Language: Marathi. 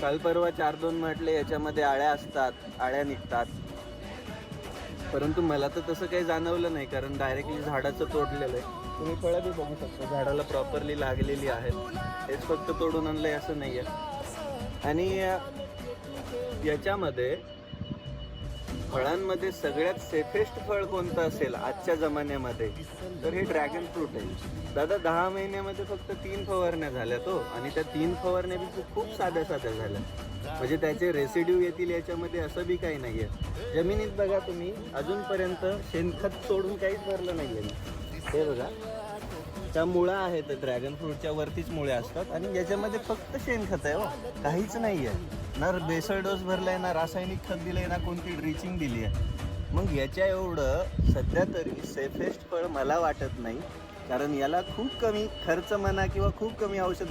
काल परवा 4-2 म्हटले याच्यामध्ये आळ्या असतात, आळ्या निघतात. परंतु मला तर तसं काही जाणवलं नाही, कारण डायरेक्टली झाडाचं तोडलेलं आहे. तुम्ही फळं बी बघू शकता, झाडाला प्रॉपरली लागलेली आहेत. हेच फक्त तोडून आणलंय असं नाही आहे. आणि याच्यामध्ये फळांमध्ये सगळ्यात सेफेस्ट फळ कोणतं असेल आजच्या जमान्यामध्ये, तर हे ड्रॅगन फ्रूट आहे. दादा 10 महिन्यामध्ये फक्त 3 फवारण्या झाल्या तो, आणि त्या 3 फवारण्या बी खूप साध्या साध्या झाल्या. म्हणजे त्याचे रेसिड्यू येतील याच्यामध्ये असं बी काही नाही आहे. जमिनीत बघा तुम्ही, अजूनपर्यंत शेणखत सोडून काहीच भरलं नाही आहे. हे बघा, त्या मुळा आहेत, ड्रॅगन फ्रूटच्या वरतीच मुळे असतात, आणि याच्यामध्ये फक्त शेणखत आहे हो, काहीच नाही आहे. ना बेसल डोस भरलाय, ना रासायनिक खत दिलंय, ना कोणती ड्रिचिंग दिली आहे. मग याच्या एवढं सध्या तरी सेफेस्ट फळ मला वाटत नाही, कारण याला खूप कमी खर्च म्हणा किंवा खूप कमी औषध